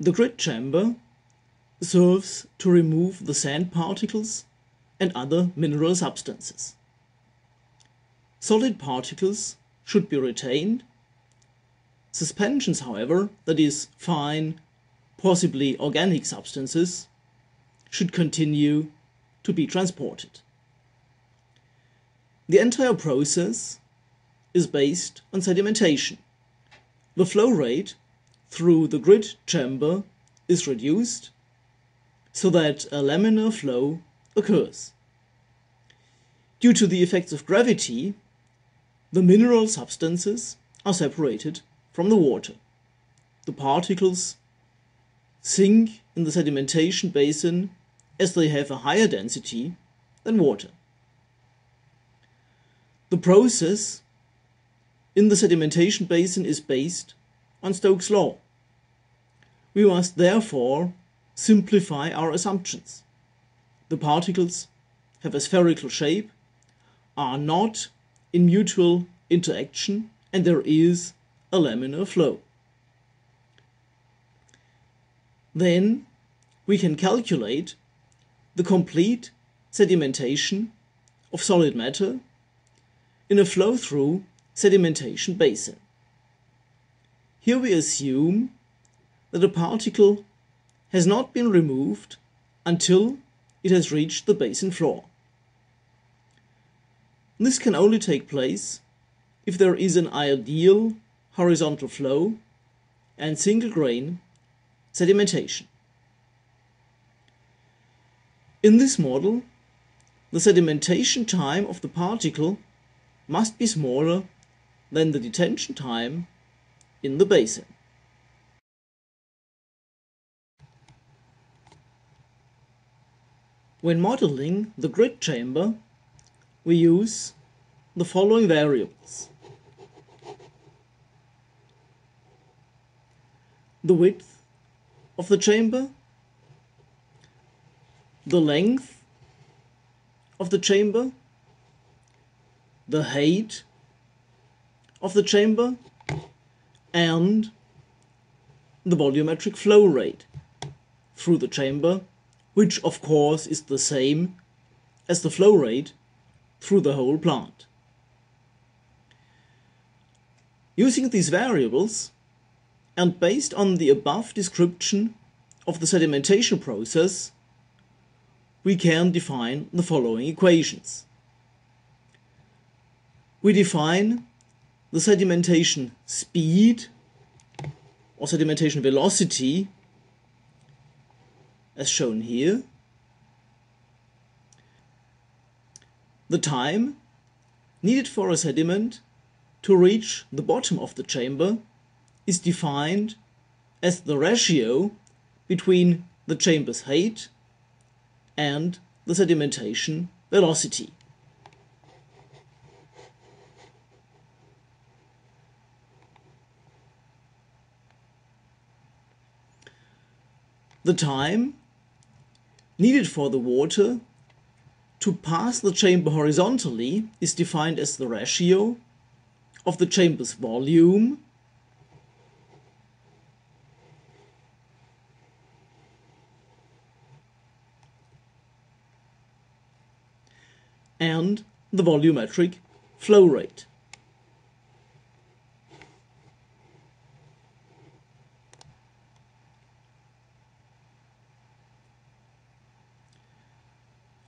The grit chamber serves to remove the sand particles and other mineral substances. Solid particles should be retained. Suspensions, however, that is, fine, possibly organic substances, should continue to be transported. The entire process is based on sedimentation. The flow rate through the grit chamber is reduced so that a laminar flow occurs. Due to the effects of gravity, the mineral substances are separated from the water. The particles sink in the sedimentation basin as they have a higher density than water. The process in the sedimentation basin is based on Stokes' law. We must therefore simplify our assumptions. The particles have a spherical shape, are not in mutual interaction, and there is a laminar flow. Then we can calculate the complete sedimentation of solid matter in a flow-through sedimentation basin. Here we assume that a particle has not been removed until it has reached the basin floor. This can only take place if there is an ideal horizontal flow and single grain sedimentation. In this model, the sedimentation time of the particle must be smaller than the detention time in the basin. When modeling the grit chamber, we use the following variables: the width of the chamber, the length of the chamber, the height of the chamber, and the volumetric flow rate through the chamber, which of course is the same as the flow rate through the whole plant. Using these variables and based on the above description of the sedimentation process, we can define the following equations. We define the sedimentation speed or sedimentation velocity as shown here. The time needed for a sediment to reach the bottom of the chamber is defined as the ratio between the chamber's height and the sedimentation velocity. The time needed for the water to pass the chamber horizontally is defined as the ratio of the chamber's volume and the volumetric flow rate.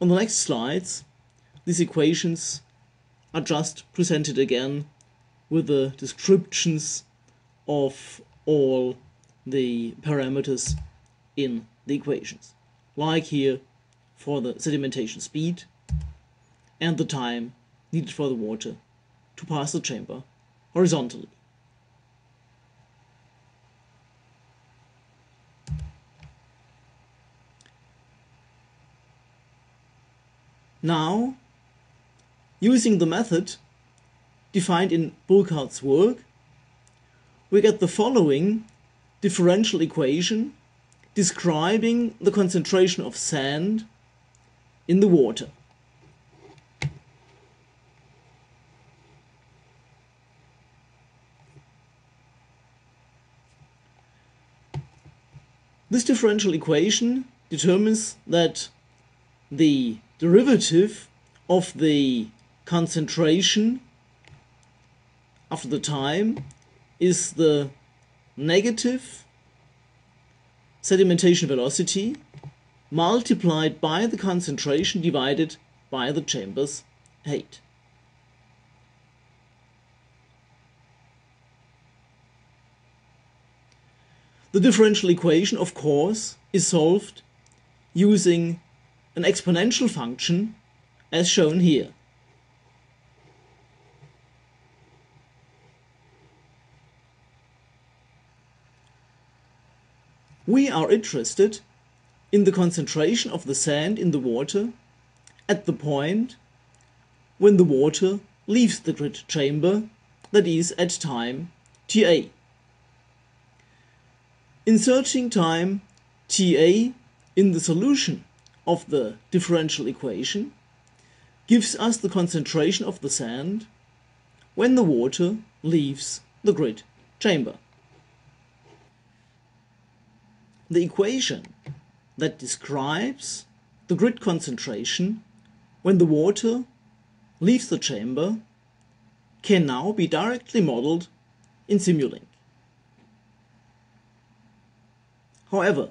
On the next slides, these equations are just presented again with the descriptions of all the parameters in the equations, like here for the sedimentation speed and the time needed for the water to pass the chamber horizontally. Now, using the method defined in Burckhart's work, we get the following differential equation describing the concentration of sand in the water. This differential equation determines that the derivative of the concentration after the time is the negative sedimentation velocity multiplied by the concentration divided by the chamber's height. The differential equation, of course, is solved using an exponential function as shown here. We are interested in the concentration of the sand in the water at the point when the water leaves the grid chamber, that is at time Ta. Inserting time Ta in the solution of the differential equation gives us the concentration of the sand when the water leaves the grid chamber. The equation that describes the grid concentration when the water leaves the chamber can now be directly modeled in Simulink. However,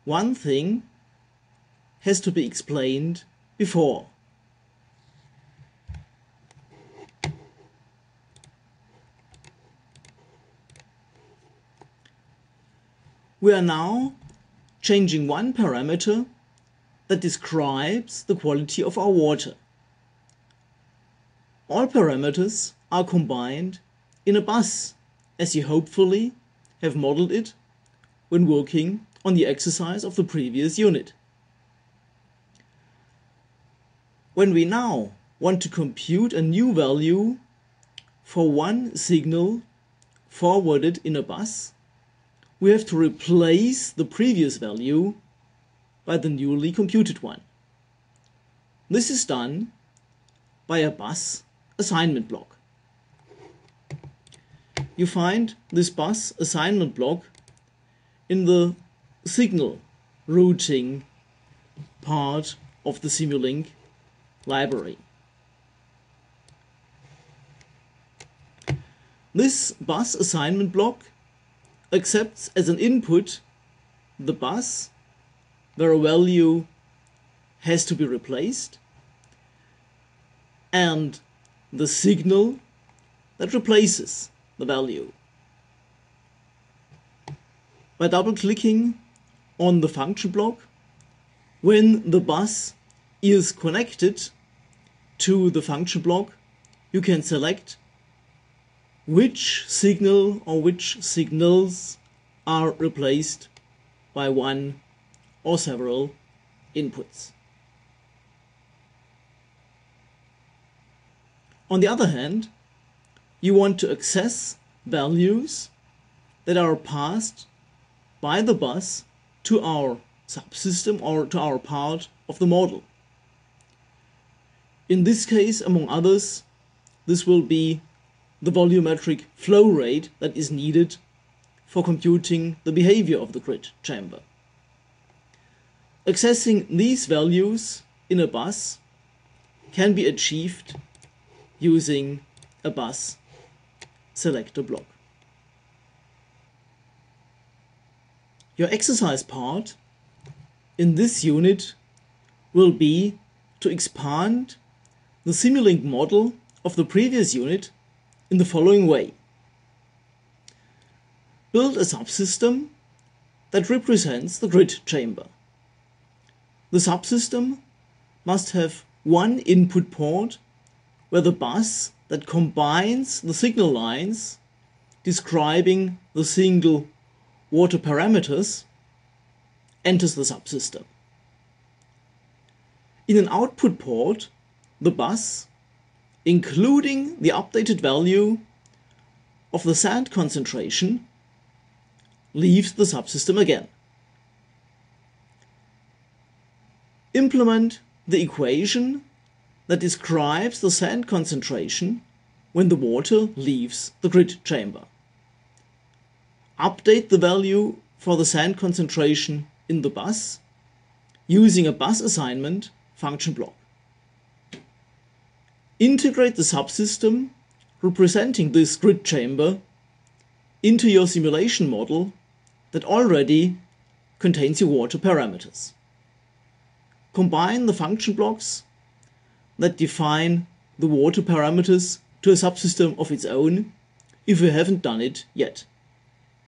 one thing has to be explained before. We are now changing one parameter that describes the quality of our water. All parameters are combined in a bus, as you hopefully have modeled it when working on the exercise of the previous unit. When we now want to compute a new value for one signal forwarded in a bus, we have to replace the previous value by the newly computed one. This is done by a bus assignment block. You find this bus assignment block in the signal routing part of the Simulink library. This bus assignment block accepts as an input the bus where a value has to be replaced and the signal that replaces the value. By double-clicking on the function block, when the bus is connected to the function block, you can select which signal or which signals are replaced by one or several inputs. On the other hand, you want to access values that are passed by the bus to our subsystem or to our part of the model. In this case, among others, this will be the volumetric flow rate that is needed for computing the behavior of the grid chamber. Accessing these values in a bus can be achieved using a bus selector block. Your exercise part in this unit will be to expand the Simulink model of the previous unit in the following way. Build a subsystem that represents the grid chamber. The subsystem must have one input port where the bus that combines the signal lines describing the single water parameters enters the subsystem. In an output port, the bus, including the updated value of the sand concentration, leaves the subsystem again. Implement the equation that describes the sand concentration when the water leaves the grid chamber. Update the value for the sand concentration in the bus using a bus assignment function block. Integrate the subsystem representing this grid chamber into your simulation model that already contains your water parameters. Combine the function blocks that define the water parameters to a subsystem of its own if you haven't done it yet.